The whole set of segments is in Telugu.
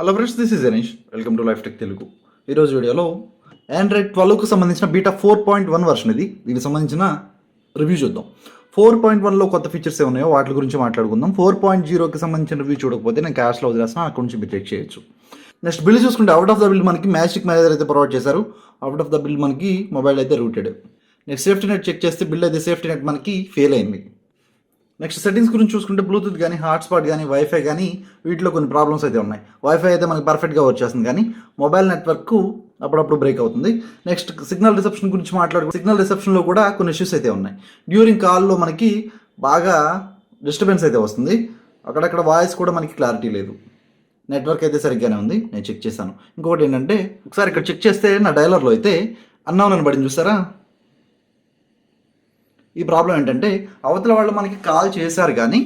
Hello friends, this is Ganesh. Welcome to life tech Telugu. ఈరోజు వీడియోలో ఆండ్రాయిడ్ 12కు సంబంధించిన బీటా 4.1 వర్షన్ ఇది. దీనికి సంబంధించిన రివ్యూ చూద్దాం. 4.1లో కొత్త ఫీచర్స్ ఏమున్నాయో వాటి గురించి మాట్లాడుకుందాం. 4.0కి సంబంధించిన రివ్యూ చూడకపోతే నేను క్యాష్లో వదిలేస్తాను, అక్కడ నుంచి మీరు చెక్ చేయొచ్చు. నెక్స్ట్ బిల్ చూసుకుంటే అవుట్ ఆఫ్ ద బిల్ మనకి మ్యాజిక్ మేనేజర్ అయితే ప్రొవైడ్ చేశారు. అవుట్ ఆఫ్ ద బిల్ మనకి మొబైల్ అయితే rooted. Next safety net check చేస్తే బిల్ అయితే సేఫ్టీ నెట్ మనకి ఫెయిల్ అయింది. నెక్స్ట్ సెట్టింగ్స్ గురించి చూసుకుంటే బ్లూటూత్ కానీ హాట్స్పాట్ కానీ వైఫై కానీ వీటిలో కొన్ని ప్రాబ్లమ్స్ అయితే ఉన్నాయి. వైఫై అయితే మనకి పర్ఫెక్ట్గా వచ్చేస్తుంది, కానీ మొబైల్ నెట్వర్క్ అప్పుడప్పుడు బ్రేక్ అవుతుంది. నెక్స్ట్ సిగ్నల్ రిసెప్షన్ గురించి సిగ్నల్ రిసెప్షన్లో కూడా కొన్ని ఇష్యూస్ అయితే ఉన్నాయి. డ్యూరింగ్ కాల్లో మనకి బాగా డిస్టర్బెన్స్ అయితే వస్తుంది. అక్కడక్కడ వాయిస్ కూడా మనకి క్లారిటీ లేదు. నెట్వర్క్ అయితే సరిగ్గానే ఉంది, నేను చెక్ చేశాను. ఇంకొకటి ఏంటంటే ఒకసారి ఇక్కడ చెక్ చేస్తే నా డైలర్లో అయితే అన్నౌన్ అని పడింది, చూస్తారా? ఈ ప్రాబ్లం ఏంటంటే అవతల వాళ్ళు మనకి కాల్ చేశారు కానీ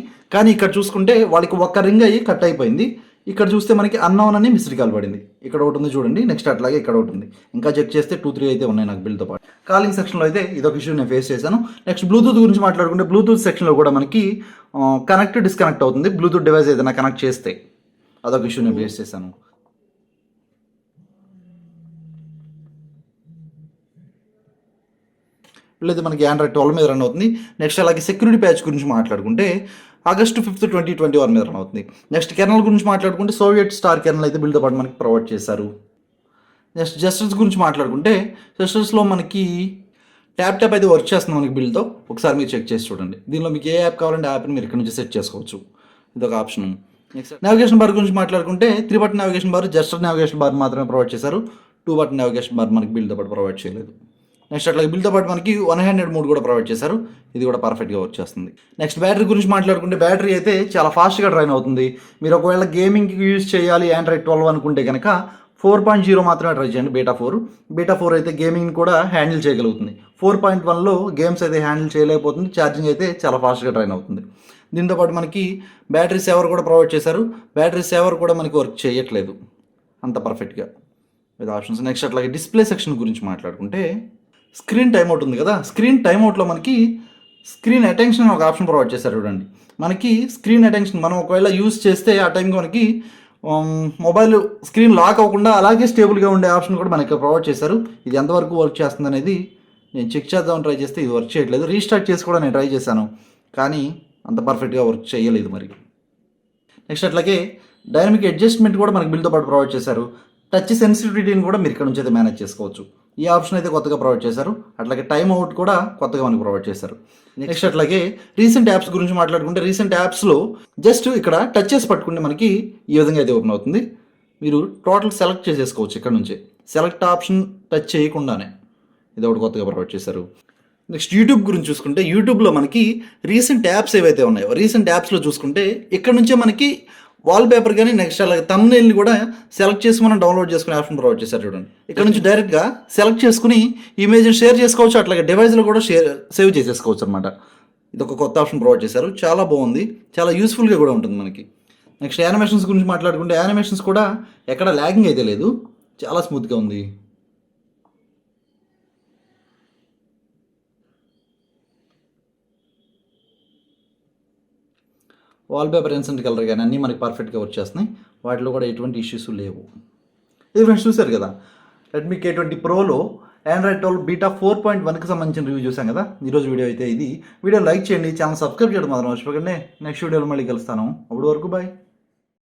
ఇక్కడ చూసుకుంటే వాళ్ళకి ఒక్క రింగ్ అయ్యి కట్ అయిపోయింది. ఇక్కడ చూస్తే మనకి అన్నౌన్ అని మిస్డ్ కాల్ పడింది. ఇక్కడ ఒకటి ఉంది చూడండి, నెక్స్ట్ అట్లాగే ఇక్కడ ఒకటి ఉంది. ఇంకా చెక్ చేస్తే 2-3 అయితే ఉన్నాయి నాకు బిల్తో పాటు. కాలింగ్ సెక్షన్లో అయితే ఇదొక ఇష్యూ నేను ఫేస్ చేశాను. నెక్స్ట్ బ్లూటూత్ గురించి మాట్లాడుకుంటే బ్లూటూత్ సెక్షన్లో కూడా మనకి కనెక్ట్ డిస్కనెక్ట్ అవుతుంది. బ్లూటూత్ డివైస్ ఏదైనా కనెక్ట్ చేస్తే అదొక ఇష్యూ నేను ఫేస్ చేశాను. లేదా మనకి ఆండ్రాయిడ్ 12 మీద రన్ అవుతుంది. నెక్స్ట్ అలాగే సెక్యూరిటీ ప్యాచ్ గురించి మాట్లాడుకుంటే ఆగస్టు 5, 2021 మీద రన్ అవుతుంది. నెక్స్ట్ కెర్నల్ గురించి మాట్లాడుకుంటే సోవియట్ స్టార్ కెర్నల్ అయితే బిల్డ్తో పాటు మనకి ప్రొవైడ్ చేశారు. నెక్స్ట్ జస్టర్స్ గురించి మాట్లాడుకుంటే జస్టర్స్లో మనకి ట్యాప్ అయితే వర్క్ చేస్తుంది మనకి బిల్డ్తో. ఒకసారి మీరు చెక్ చేసి చూడండి. దీనిలో మీకు ఏ యాప్ కావాలంటే యాప్ని మీరు ఇక్కడ నుంచి సెట్ చేసుకోవచ్చు, ఇదొక ఆప్షన్. నెక్స్ట్ నావిగేషన్ బార్ గురించి మాట్లాడుకుంటే 3 button navigation bar, Juster navigation bar మాత్రమే ప్రొవైడ్ చేశారు. 2 బటన్ నావిగేషన్ బార్ మనకి బిల్డ్తో పాటు ప్రొవైడ్ చేయలేదు. నెక్స్ట్ అట్లాగే బిల్తో పాటు మనకి 100 మోడ్ కూడా ప్రొవైడ్ చేశారు. ఇది కూడా పర్ఫెక్ట్గా వర్క్ చేస్తుంది. నెక్స్ట్ బ్యాటరీ గురించి మాట్లాడుకుంటే బ్యాటరీ అయితే చాలా ఫాస్ట్గా డ్రైన్ అవుతుంది. మీరు ఒకవేళ గేమింగ్కి యూజ్ చేయాలి ఆండ్రాయిడ్ 12 అనుకుంటే కనుక 4.0 మాత్రమే ట్రై చేయండి. బీటా 4 అయితే గేమింగ్ కూడా హ్యాండిల్ చేయగలుగుతుంది. 4.1లో గేమ్స్ అయితే హ్యాండిల్ చేయలేకపోతుంది. ఛార్జింగ్ అయితే చాలా ఫాస్ట్గా డ్రైన్ అవుతుంది. దీంతోపాటు మనకి బ్యాటరీ సేవర్ కూడా ప్రొవైడ్ చేశారు. బ్యాటరీ సేవర్ కూడా మనకి వర్క్ చేయట్లేదు అంత పర్ఫెక్ట్గా, ఇది ఆప్షన్స్. నెక్స్ట్ అట్లాగే డిస్ప్లే సెక్షన్ గురించి మాట్లాడుకుంటే స్క్రీన్ టైమ్అవుట్ ఉంది కదా, స్క్రీన్ టైమ్అవుట్లో మనకి స్క్రీన్ అటెన్షన్ ఒక ఆప్షన్ ప్రొవైడ్ చేశారు. చూడండి, మనకి స్క్రీన్ అటెన్షన్ మనం ఒకవేళ యూజ్ చేస్తే ఆ టైంకి మనకి మొబైల్ స్క్రీన్ లాక్ అవ్వకుండా అలాగే స్టేబుల్గా ఉండే ఆప్షన్ కూడా మనకి ప్రొవైడ్ చేశారు. ఇది ఎంతవరకు వర్క్ చేస్తుంది అనేది నేను చెక్ చేద్దామని ట్రై చేస్తే ఇది వర్క్ చేయట్లేదు. రీస్టార్ట్ చేసి కూడా నేను ట్రై చేశాను, కానీ అంత పర్ఫెక్ట్గా వర్క్ చేయలేదు మరి. నెక్స్ట్ అట్లాగే డైనమిక్ అడ్జస్ట్మెంట్ కూడా మనకి బిల్తో పాటు ప్రొవైడ్ చేశారు. టచ్ సెన్సిటివిటీని కూడా మీరు ఇక్కడ నుంచి అయితే మేనేజ్ చేసుకోవచ్చు. ఈ ఆప్షన్ అయితే కొత్తగా ప్రొవైడ్ చేశారు. అట్లాగే టైమ్ అవుట్ కూడా కొత్తగా మనకి ప్రొవైడ్ చేశారు. నెక్స్ట్ అట్లాగే రీసెంట్ యాప్స్ గురించి మాట్లాడుకుంటే రీసెంట్ యాప్స్లో జస్ట్ ఇక్కడ టచ్ చేసి పట్టుకుంటే మనకి ఈ విధంగా అయితే ఓపెన్ అవుతుంది. మీరు టోటల్ సెలెక్ట్ చేసేసుకోవచ్చు ఇక్కడ నుంచి, సెలెక్ట్ ఆప్షన్ టచ్ చేయకుండానే. ఇది ఒకటి కొత్తగా ప్రొవైడ్ చేశారు. నెక్స్ట్ యూట్యూబ్ గురించి చూసుకుంటే యూట్యూబ్లో మనకి రీసెంట్ యాప్స్ ఏవైతే ఉన్నాయో రీసెంట్ యాప్స్లో చూసుకుంటే ఇక్కడ నుంచే మనకి వాల్ పేపర్ కానీ నెక్స్ట్ అలాగే థంబ్నెయిల్ని కూడా సెలెక్ట్ చేసి మనం డౌన్లోడ్ చేసుకునే ఆప్షన్ ప్రొవైడ్ చేశారు. చూడండి, ఇక్కడ నుంచి డైరెక్ట్గా సెలెక్ట్ చేసుకుని ఇమేజ్ని షేర్ చేసుకోవచ్చు. అట్లాగే డివైస్లో కూడా సేవ్ చేసేసుకోవచ్చు అనమాట. ఇది ఒక కొత్త ఆప్షన్ ప్రొవైడ్ చేశారు, చాలా బాగుంది, చాలా యూస్ఫుల్గా కూడా ఉంటుంది మనకి. నెక్స్ట్ యానిమేషన్స్ గురించి మాట్లాడుకుంటే యానిమేషన్స్ కూడా ఎక్కడ ల్యాగింగ్ అయితే లేదు, చాలా స్మూత్గా ఉంది. వాల్పేపర్ ఇన్సెంట్ కలర్ కానీ అన్నీ మనకి పర్ఫెక్ట్గా వర్క్ చేస్తున్నాయి. వాటిలో కూడా ఎటువంటి ఇష్యూస్ లేవు. ఇది ఫ్రెండ్స్ చూశారు కదా, రెడ్మీ K20 ప్రోలో ఆండ్రాయిడ్ 12 బీటా 4.1కి సంబంధించిన రివ్యూ చూసాం కదా. ఈరోజు వీడియో అయితే ఇది. వీడియో లైక్ చేయండి, ఛానల్ సబ్స్క్రైబ్ చేయడం మాత్రం మర్చిపోకండి. నెక్స్ట్ వీడియోలో మళ్ళీ కలుస్తాను. అప్పటి వరకు బాయ్.